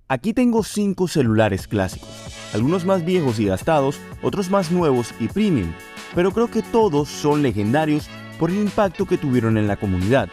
Aquí tengo 5 celulares clásicos, algunos más viejos y gastados, otros más nuevos y premium, pero creo que todos son legendarios por el impacto que tuvieron en la comunidad,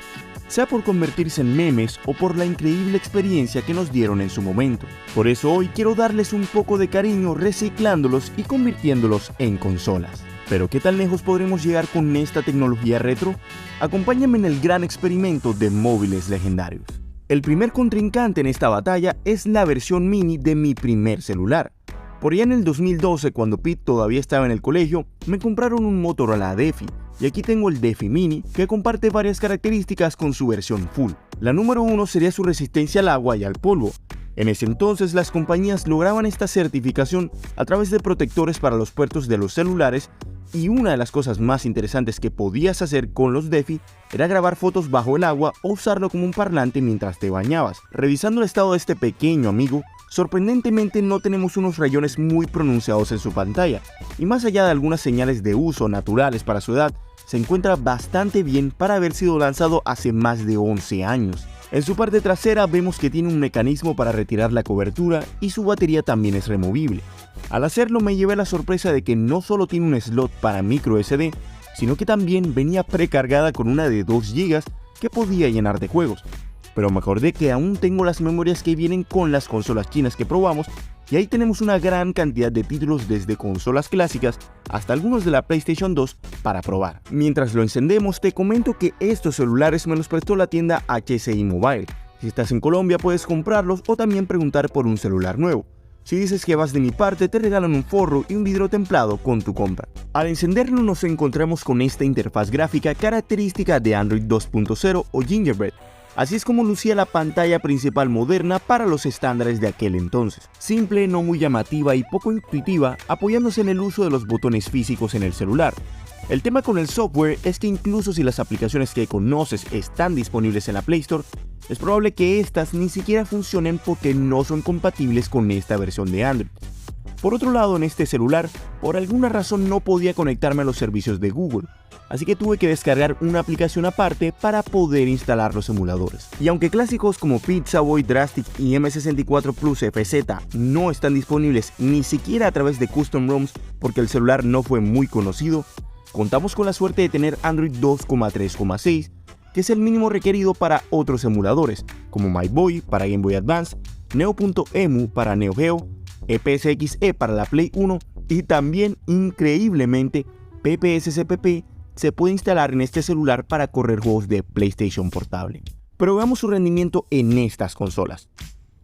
sea por convertirse en memes o por la increíble experiencia que nos dieron en su momento. Por eso hoy quiero darles un poco de cariño reciclándolos y convirtiéndolos en consolas. ¿Pero qué tan lejos podremos llegar con esta tecnología retro? Acompáñenme en el gran experimento de móviles legendarios. El primer contrincante en esta batalla es la versión mini de mi primer celular. Por allá en el 2012, cuando Pete todavía estaba en el colegio, me compraron un Motorola Defi, y aquí tengo el Defi Mini, que comparte varias características con su versión full. La número 1 sería su resistencia al agua y al polvo. En ese entonces las compañías lograban esta certificación a través de protectores para los puertos de los celulares, y una de las cosas más interesantes que podías hacer con los Defi era grabar fotos bajo el agua o usarlo como un parlante mientras te bañabas. Revisando el estado de este pequeño amigo, sorprendentemente no tenemos unos rayones muy pronunciados en su pantalla, y más allá de algunas señales de uso naturales para su edad, se encuentra bastante bien para haber sido lanzado hace más de 11 años. En su parte trasera vemos que tiene un mecanismo para retirar la cobertura y su batería también es removible. Al hacerlo me llevé la sorpresa de que no solo tiene un slot para micro SD, sino que también venía precargada con una de 2 GB que podía llenar de juegos. Pero me acordé que aún tengo las memorias que vienen con las consolas chinas que probamos, y ahí tenemos una gran cantidad de títulos desde consolas clásicas hasta algunos de la PlayStation 2 para probar. Mientras lo encendemos te comento que estos celulares me los prestó la tienda HCI Mobile. Si estás en Colombia puedes comprarlos o también preguntar por un celular nuevo. Si dices que vas de mi parte te regalan un forro y un vidrio templado con tu compra. Al encenderlo nos encontramos con esta interfaz gráfica característica de Android 2.0 o Gingerbread. Así es como lucía la pantalla principal moderna para los estándares de aquel entonces. Simple, no muy llamativa y poco intuitiva, apoyándose en el uso de los botones físicos en el celular. El tema con el software es que incluso si las aplicaciones que conoces están disponibles en la Play Store, es probable que estas ni siquiera funcionen porque no son compatibles con esta versión de Android. Por otro lado, en este celular, por alguna razón no podía conectarme a los servicios de Google, así que tuve que descargar una aplicación aparte para poder instalar los emuladores. Y aunque clásicos como Pizza Boy, Drastic y M64 Plus FZ no están disponibles ni siquiera a través de Custom ROMs porque el celular no fue muy conocido, contamos con la suerte de tener Android 2.3.6, que es el mínimo requerido para otros emuladores, como My Boy para Game Boy Advance, Neo.emu para Neo Geo, EPSXE para la Play 1 y también, increíblemente, PPSCPP se puede instalar en este celular para correr juegos de PlayStation Portable. Pero veamos su rendimiento en estas consolas.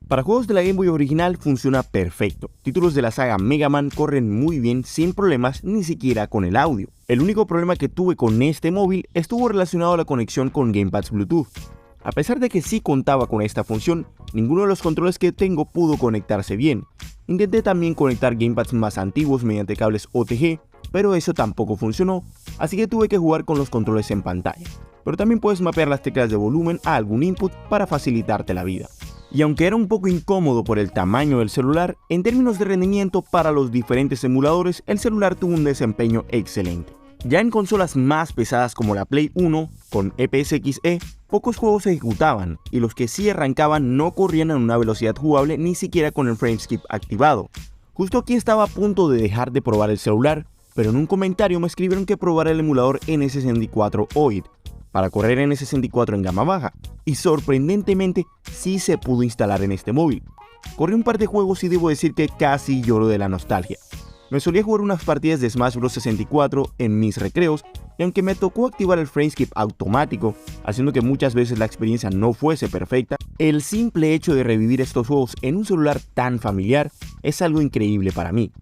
Para juegos de la Game Boy original funciona perfecto. Títulos de la saga Mega Man corren muy bien sin problemas ni siquiera con el audio. El único problema que tuve con este móvil estuvo relacionado a la conexión con gamepads Bluetooth. A pesar de que sí contaba con esta función, ninguno de los controles que tengo pudo conectarse bien. Intenté también conectar gamepads más antiguos mediante cables OTG, pero eso tampoco funcionó, así que tuve que jugar con los controles en pantalla. Pero también puedes mapear las teclas de volumen a algún input para facilitarte la vida. Y aunque era un poco incómodo por el tamaño del celular, en términos de rendimiento para los diferentes emuladores, el celular tuvo un desempeño excelente. Ya en consolas más pesadas como la Play 1, con EPSXE, pocos juegos se ejecutaban, y los que sí arrancaban no corrían a una velocidad jugable ni siquiera con el frameskip activado. Justo aquí estaba a punto de dejar de probar el celular, pero en un comentario me escribieron que probara el emulador N64 OID para correr N64 en gama baja, y sorprendentemente sí se pudo instalar en este móvil. Corrí un par de juegos y debo decir que casi lloro de la nostalgia. Me solía jugar unas partidas de Smash Bros 64 en mis recreos, y aunque me tocó activar el frameskip automático, haciendo que muchas veces la experiencia no fuese perfecta, el simple hecho de revivir estos juegos en un celular tan familiar es algo increíble para mí.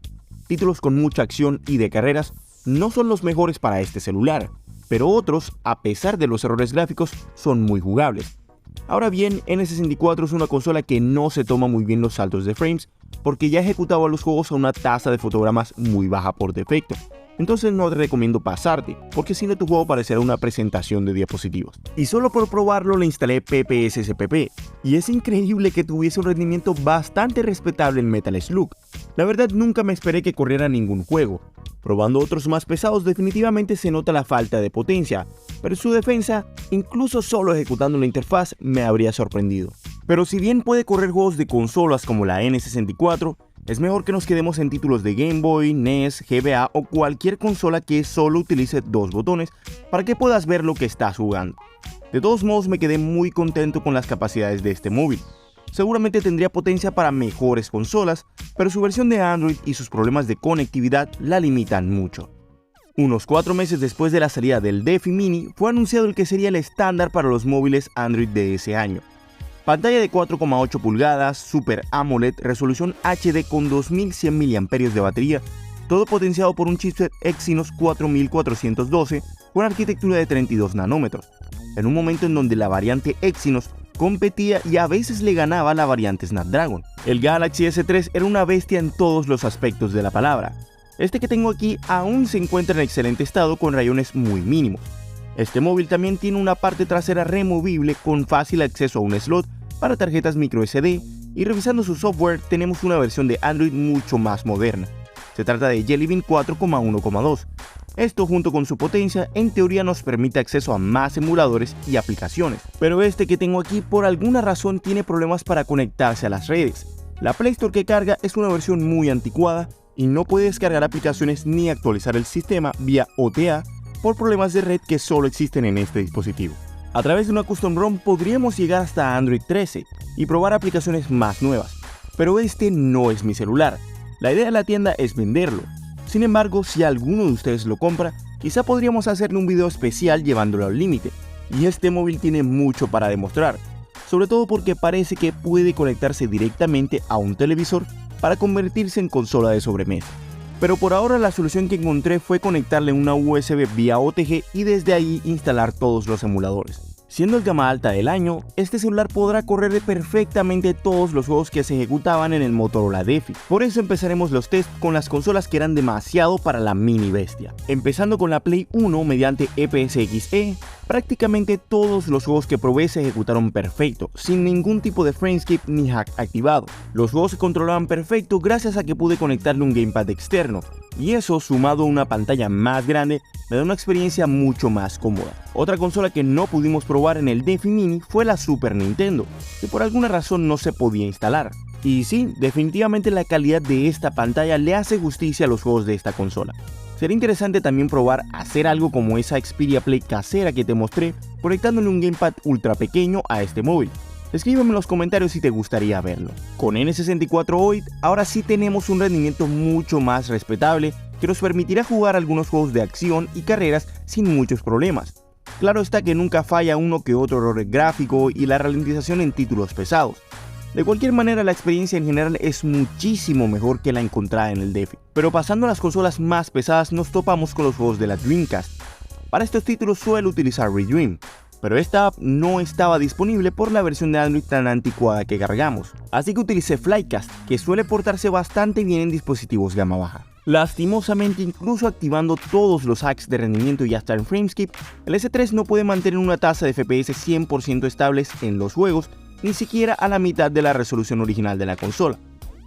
Títulos con mucha acción y de carreras no son los mejores para este celular, pero otros, a pesar de los errores gráficos, son muy jugables. Ahora bien, N64 es una consola que no se toma muy bien los saltos de frames, porque ya ejecutaba los juegos a una tasa de fotogramas muy baja por defecto. Entonces no te recomiendo pasarte, porque si no tu juego parecerá una presentación de diapositivas. Y solo por probarlo le instalé PPSCPP, y es increíble que tuviese un rendimiento bastante respetable en Metal Slug. La verdad nunca me esperé que corriera ningún juego. Probando otros más pesados definitivamente se nota la falta de potencia, pero su defensa, incluso solo ejecutando la interfaz, me habría sorprendido. Pero si bien puede correr juegos de consolas como la N64, es mejor que nos quedemos en títulos de Game Boy, NES, GBA o cualquier consola que solo utilice dos botones para que puedas ver lo que estás jugando. De todos modos, me quedé muy contento con las capacidades de este móvil. Seguramente tendría potencia para mejores consolas, pero su versión de Android y sus problemas de conectividad la limitan mucho. Unos 4 meses después de la salida del Defi Mini, fue anunciado el que sería el estándar para los móviles Android de ese año. Pantalla de 4,8 pulgadas, Super AMOLED, resolución HD con 2100 mAh de batería, todo potenciado por un chipset Exynos 4412 con arquitectura de 32 nanómetros, en un momento en donde la variante Exynos competía y a veces le ganaba a la variante Snapdragon. El Galaxy S3 era una bestia en todos los aspectos de la palabra. Este que tengo aquí aún se encuentra en excelente estado con rayones muy mínimos. Este móvil también tiene una parte trasera removible con fácil acceso a un slot para tarjetas microSD, y revisando su software tenemos una versión de Android mucho más moderna. Se trata de Jelly Bean 4,1,2. Esto, junto con su potencia, en teoría nos permite acceso a más emuladores y aplicaciones. Pero este que tengo aquí por alguna razón tiene problemas para conectarse a las redes. La Play Store que carga es una versión muy anticuada y no puede descargar aplicaciones ni actualizar el sistema vía OTA por problemas de red que solo existen en este dispositivo. A través de una Custom ROM podríamos llegar hasta Android 13 y probar aplicaciones más nuevas, pero este no es mi celular. La idea de la tienda es venderlo. Sin embargo, si alguno de ustedes lo compra, quizá podríamos hacerle un video especial llevándolo al límite. Y este móvil tiene mucho para demostrar, sobre todo porque parece que puede conectarse directamente a un televisor para convertirse en consola de sobremesa. Pero por ahora la solución que encontré fue conectarle una USB vía OTG y desde ahí instalar todos los emuladores. Siendo el gama alta del año, este celular podrá correr perfectamente todos los juegos que se ejecutaban en el Motorola Defi. Por eso empezaremos los tests con las consolas que eran demasiado para la mini bestia. Empezando con la Play 1 mediante EPSXe, prácticamente todos los juegos que probé se ejecutaron perfecto, sin ningún tipo de frameskip ni hack activado. Los juegos se controlaban perfecto gracias a que pude conectarle un gamepad externo, y eso, sumado a una pantalla más grande, me da una experiencia mucho más cómoda. Otra consola que no pudimos probar en el Defi Mini fue la Super Nintendo, que por alguna razón no se podía instalar. Y sí, definitivamente la calidad de esta pantalla le hace justicia a los juegos de esta consola. Sería interesante también probar hacer algo como esa Xperia Play casera que te mostré, conectándole un gamepad ultra pequeño a este móvil. Escríbeme en los comentarios si te gustaría verlo. Con N64 OID, ahora sí tenemos un rendimiento mucho más respetable que nos permitirá jugar algunos juegos de acción y carreras sin muchos problemas. Claro está que nunca falla uno que otro error gráfico y la ralentización en títulos pesados. De cualquier manera, la experiencia en general es muchísimo mejor que la encontrada en el Defi. Pero pasando a las consolas más pesadas, nos topamos con los juegos de la Dreamcast. Para estos títulos suelo utilizar Redream, pero esta app no estaba disponible por la versión de Android tan anticuada que cargamos, así que utilicé Flycast, que suele portarse bastante bien en dispositivos gama baja. Lastimosamente, incluso activando todos los hacks de rendimiento y hasta el frameskip, el S3 no puede mantener una tasa de FPS 100% estables en los juegos, ni siquiera a la mitad de la resolución original de la consola.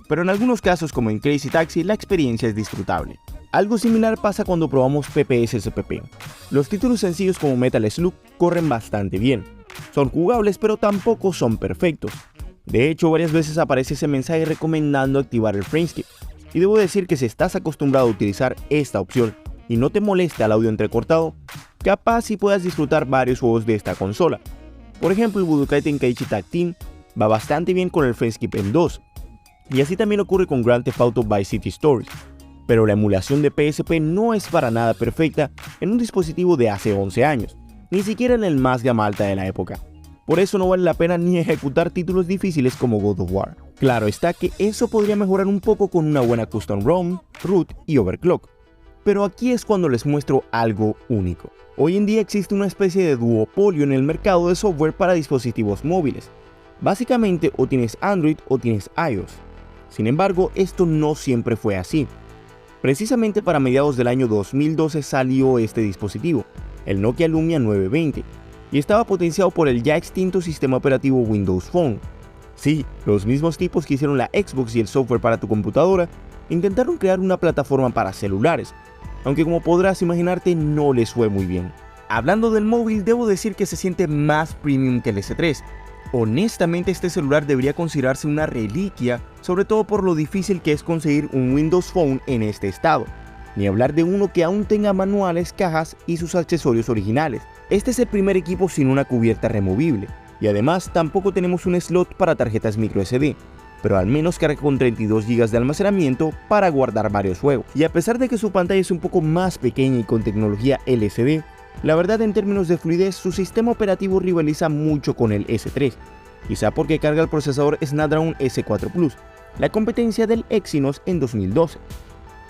Pero en algunos casos, como en Crazy Taxi, la experiencia es disfrutable. Algo similar pasa cuando probamos PPSSPP. Los títulos sencillos como Metal Slug corren bastante bien. Son jugables, pero tampoco son perfectos. De hecho, varias veces aparece ese mensaje recomendando activar el frameskip. Y debo decir que si estás acostumbrado a utilizar esta opción y no te molesta el audio entrecortado, capaz si puedas disfrutar varios juegos de esta consola. Por ejemplo, el Budokai Tenkaichi Tag Team va bastante bien con el frameskip en 2. Y así también ocurre con Grand Theft Auto Vice City Stories. Pero la emulación de PSP no es para nada perfecta en un dispositivo de hace 11 años, ni siquiera en el más gama alta de la época. Por eso no vale la pena ni ejecutar títulos difíciles como God of War. Claro está que eso podría mejorar un poco con una buena custom ROM, root y overclock. Pero aquí es cuando les muestro algo único. Hoy en día existe una especie de duopolio en el mercado de software para dispositivos móviles. Básicamente o tienes Android o tienes iOS. Sin embargo, esto no siempre fue así. Precisamente para mediados del año 2012 salió este dispositivo, el Nokia Lumia 920, y estaba potenciado por el ya extinto sistema operativo Windows Phone. Sí, los mismos tipos que hicieron la Xbox y el software para tu computadora, intentaron crear una plataforma para celulares, aunque como podrás imaginarte no les fue muy bien. Hablando del móvil, debo decir que se siente más premium que el S3, Honestamente, este celular debería considerarse una reliquia, sobre todo por lo difícil que es conseguir un Windows Phone en este estado, ni hablar de uno que aún tenga manuales, cajas y sus accesorios originales. Este es el primer equipo sin una cubierta removible, y además tampoco tenemos un slot para tarjetas microSD, pero al menos carga con 32 GB de almacenamiento para guardar varios juegos. Y a pesar de que su pantalla es un poco más pequeña y con tecnología LCD, la verdad en términos de fluidez su sistema operativo rivaliza mucho con el S3, quizá porque carga el procesador Snapdragon S4 Plus, la competencia del Exynos en 2012.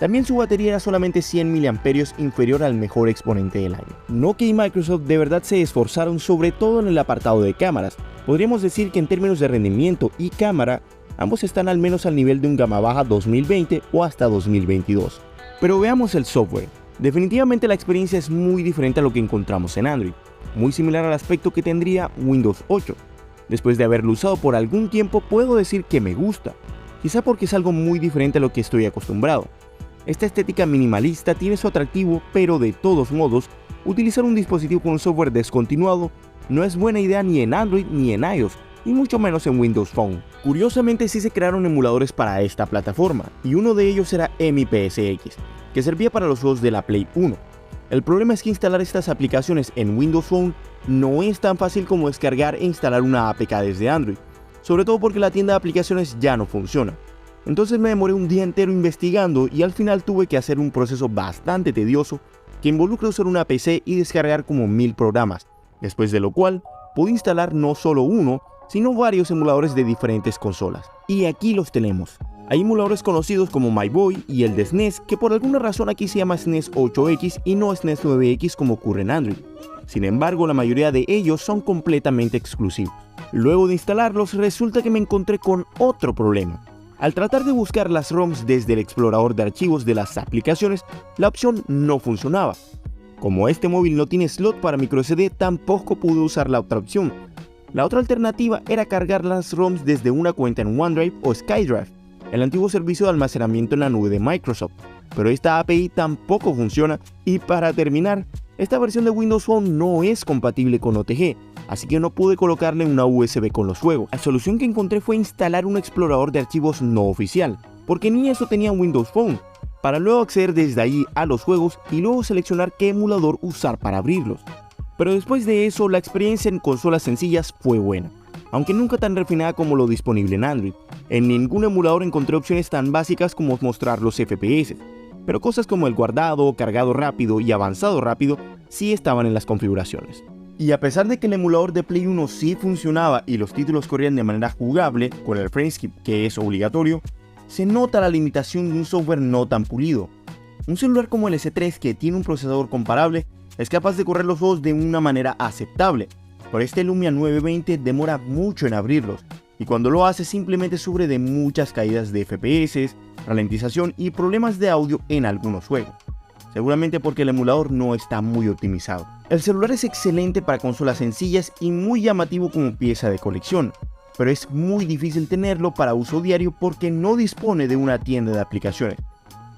También su batería era solamente 100 mAh, inferior al mejor exponente del año. Nokia y Microsoft de verdad se esforzaron sobre todo en el apartado de cámaras. Podríamos decir que en términos de rendimiento y cámara, ambos están al menos al nivel de un gama baja 2020 o hasta 2022. Pero veamos el software. Definitivamente la experiencia es muy diferente a lo que encontramos en Android, muy similar al aspecto que tendría Windows 8. Después de haberlo usado por algún tiempo puedo decir que me gusta, quizá porque es algo muy diferente a lo que estoy acostumbrado. Esta estética minimalista tiene su atractivo, pero de todos modos, utilizar un dispositivo con un software descontinuado no es buena idea ni en Android ni en iOS, y mucho menos en Windows Phone. Curiosamente sí se crearon emuladores para esta plataforma, y uno de ellos era MIPSX, que servía para los juegos de la Play 1. El problema es que instalar estas aplicaciones en Windows Phone no es tan fácil como descargar e instalar una APK desde Android, sobre todo porque la tienda de aplicaciones ya no funciona. Entonces me demoré un día entero investigando y al final tuve que hacer un proceso bastante tedioso que involucra usar una PC y descargar como 1000 programas, después de lo cual pude instalar no solo uno, sino varios emuladores de diferentes consolas. Y aquí los tenemos. Hay emuladores conocidos como MyBoy y el de SNES, que por alguna razón aquí se llama SNES 8X y no SNES 9X como ocurre en Android. Sin embargo, la mayoría de ellos son completamente exclusivos. Luego de instalarlos, resulta que me encontré con otro problema. Al tratar de buscar las ROMs desde el explorador de archivos de las aplicaciones, la opción no funcionaba. Como este móvil no tiene slot para microSD, tampoco pude usar la otra opción. La otra alternativa era cargar las ROMs desde una cuenta en OneDrive o SkyDrive, el antiguo servicio de almacenamiento en la nube de Microsoft, pero esta API tampoco funciona y para terminar, esta versión de Windows Phone no es compatible con OTG, así que no pude colocarle una USB con los juegos. La solución que encontré fue instalar un explorador de archivos no oficial, porque ni eso tenía Windows Phone, para luego acceder desde ahí a los juegos y luego seleccionar qué emulador usar para abrirlos. Pero después de eso, la experiencia en consolas sencillas fue buena, aunque nunca tan refinada como lo disponible en Android. En ningún emulador encontré opciones tan básicas como mostrar los FPS, pero cosas como el guardado, cargado rápido y avanzado rápido sí estaban en las configuraciones. Y a pesar de que el emulador de Play 1 sí funcionaba y los títulos corrían de manera jugable, con el frameskip que es obligatorio, se nota la limitación de un software no tan pulido. Un celular como el S3 que tiene un procesador comparable es capaz de correr los juegos de una manera aceptable, pero este Lumia 920 demora mucho en abrirlos, y cuando lo hace simplemente sufre de muchas caídas de FPS, ralentización y problemas de audio en algunos juegos, seguramente porque el emulador no está muy optimizado. El celular es excelente para consolas sencillas y muy llamativo como pieza de colección, pero es muy difícil tenerlo para uso diario porque no dispone de una tienda de aplicaciones,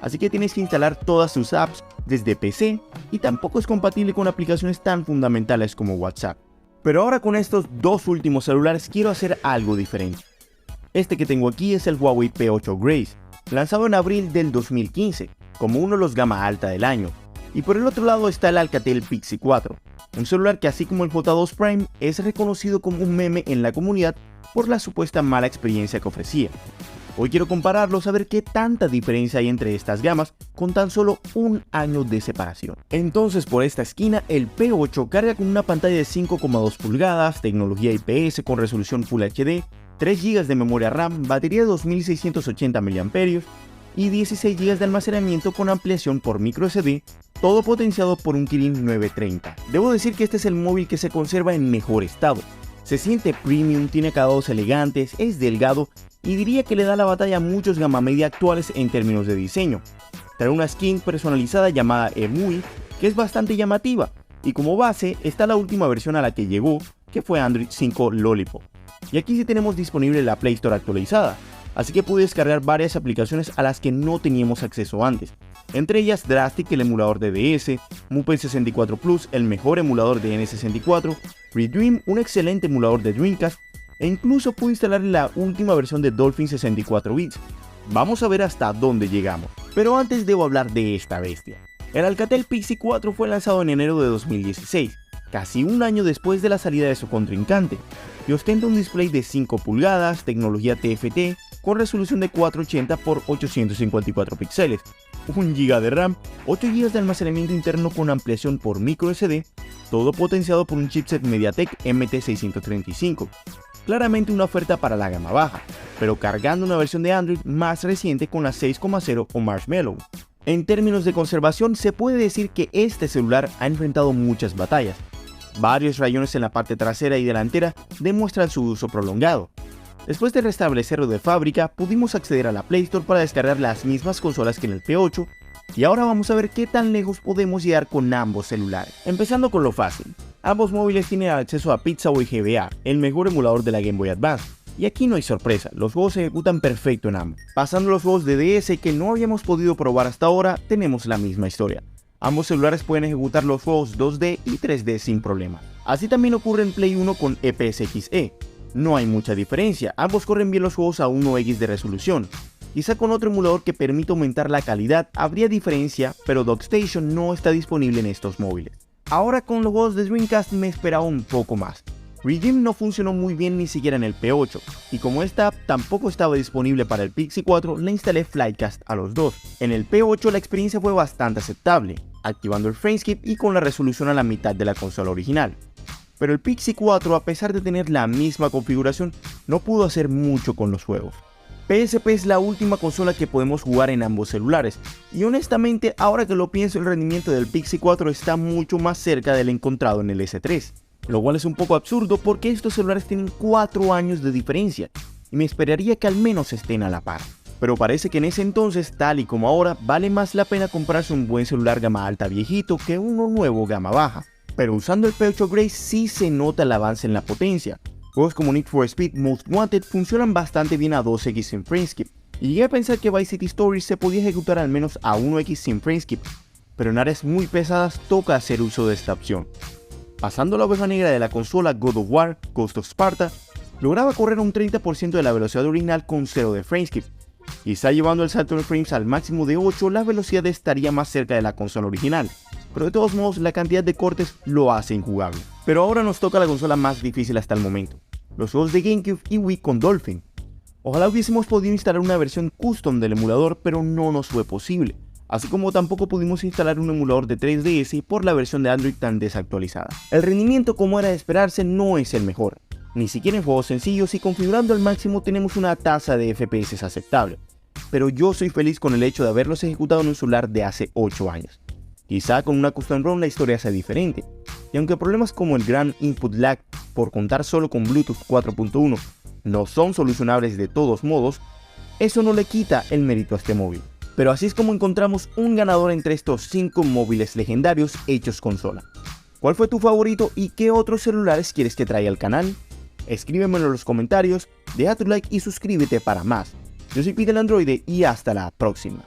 así que tienes que instalar todas tus apps desde PC y tampoco es compatible con aplicaciones tan fundamentales como WhatsApp. Pero ahora con estos dos últimos celulares quiero hacer algo diferente. Este que tengo aquí es el Huawei P8 Grace, lanzado en abril del 2015, como uno de los gama alta del año. Y por el otro lado está el Alcatel Pixie 4, un celular que así como el J2 Prime es reconocido como un meme en la comunidad por la supuesta mala experiencia que ofrecía. Hoy quiero compararlos a ver qué tanta diferencia hay entre estas gamas con tan solo un año de separación. Entonces por esta esquina el P8 carga con una pantalla de 5,2 pulgadas, tecnología IPS con resolución Full HD, 3 GB de memoria RAM, batería de 2680 mAh y 16 GB de almacenamiento con ampliación por microSD, todo potenciado por un Kirin 930. Debo decir que este es el móvil que se conserva en mejor estado. Se siente premium, tiene acabados elegantes, es delgado y diría que le da la batalla a muchos gama media actuales en términos de diseño. Trae una skin personalizada llamada EMUI que es bastante llamativa y como base está la última versión a la que llegó, que fue Android 5 Lollipop. Y aquí sí tenemos disponible la Play Store actualizada, así que pude descargar varias aplicaciones a las que no teníamos acceso antes, entre ellas Drastic, el emulador de DS, Mupen 64 Plus, el mejor emulador de N64, Redream, un excelente emulador de Dreamcast, e incluso pude instalar la última versión de Dolphin 64 bits. Vamos a ver hasta dónde llegamos, pero antes debo hablar de esta bestia. El Alcatel Pixie 4 fue lanzado en enero de 2016, casi un año después de la salida de su contrincante, y ostenta un display de 5 pulgadas, tecnología TFT, con resolución de 480 x 854 píxeles, 1 GB de RAM, 8 GB de almacenamiento interno con ampliación por microSD, todo potenciado por un chipset MediaTek MT635. Claramente una oferta para la gama baja, pero cargando una versión de Android más reciente con la 6.0 o Marshmallow. En términos de conservación, se puede decir que este celular ha enfrentado muchas batallas. Varios rayones en la parte trasera y delantera demuestran su uso prolongado. Después de restablecerlo de fábrica, pudimos acceder a la Play Store para descargar las mismas consolas que en el P8, y ahora vamos a ver qué tan lejos podemos llegar con ambos celulares. Empezando con lo fácil, ambos móviles tienen acceso a Pixabay GBA, el mejor emulador de la Game Boy Advance. Y aquí no hay sorpresa, los juegos se ejecutan perfecto en ambos. Pasando a los juegos de DS que no habíamos podido probar hasta ahora, tenemos la misma historia. Ambos celulares pueden ejecutar los juegos 2D y 3D sin problema. Así también ocurre en Play 1 con EPSXE. No hay mucha diferencia, ambos corren bien los juegos a 1x de resolución. Quizá con otro emulador que permita aumentar la calidad habría diferencia, pero DockStation no está disponible en estos móviles. Ahora con los juegos de Dreamcast me esperaba un poco más. Regime no funcionó muy bien ni siquiera en el P8, y como esta app tampoco estaba disponible para el Pixie 4, le instalé Flightcast a los dos. En el P8 la experiencia fue bastante aceptable, activando el frameskip y con la resolución a la mitad de la consola original. Pero el Pixie 4, a pesar de tener la misma configuración, no pudo hacer mucho con los juegos. PSP es la última consola que podemos jugar en ambos celulares, y honestamente ahora que lo pienso el rendimiento del Pixie 4 está mucho más cerca del encontrado en el S3. Lo cual es un poco absurdo porque estos celulares tienen 4 años de diferencia, y me esperaría que al menos estén a la par. Pero parece que en ese entonces, tal y como ahora, vale más la pena comprarse un buen celular gama alta viejito que uno nuevo gama baja. Pero usando el P8 Grace sí se nota el avance en la potencia. Juegos como Need for Speed Most Wanted funcionan bastante bien a 2x sin frameskip, y llegué a pensar que Vice City Stories se podía ejecutar al menos a 1x sin frameskip, pero en áreas muy pesadas toca hacer uso de esta opción. Pasando la oveja negra de la consola, God of War, Ghost of Sparta, lograba correr un 30% de la velocidad original con 0 de frameskip. Quizá llevando el salto de frames al máximo de 8, la velocidad estaría más cerca de la consola original, pero de todos modos la cantidad de cortes lo hace injugable. Pero ahora nos toca la consola más difícil hasta el momento, los juegos de GameCube y Wii con Dolphin. Ojalá hubiésemos podido instalar una versión custom del emulador, pero no nos fue posible, así como tampoco pudimos instalar un emulador de 3DS por la versión de Android tan desactualizada. El rendimiento, como era de esperarse, no es el mejor, ni siquiera en juegos sencillos, y configurando al máximo tenemos una tasa de FPS aceptable, pero yo soy feliz con el hecho de haberlos ejecutado en un celular de hace 8 años. Quizá con una custom ROM la historia sea diferente, y aunque problemas como el gran input lag por contar solo con Bluetooth 4.1 no son solucionables de todos modos, eso no le quita el mérito a este móvil. Pero así es como encontramos un ganador entre estos 5 móviles legendarios hechos consola. ¿Cuál fue tu favorito y qué otros celulares quieres que traiga al canal? Escríbemelo en los comentarios, deja tu like y suscríbete para más. Yo soy Pete el Androide y hasta la próxima.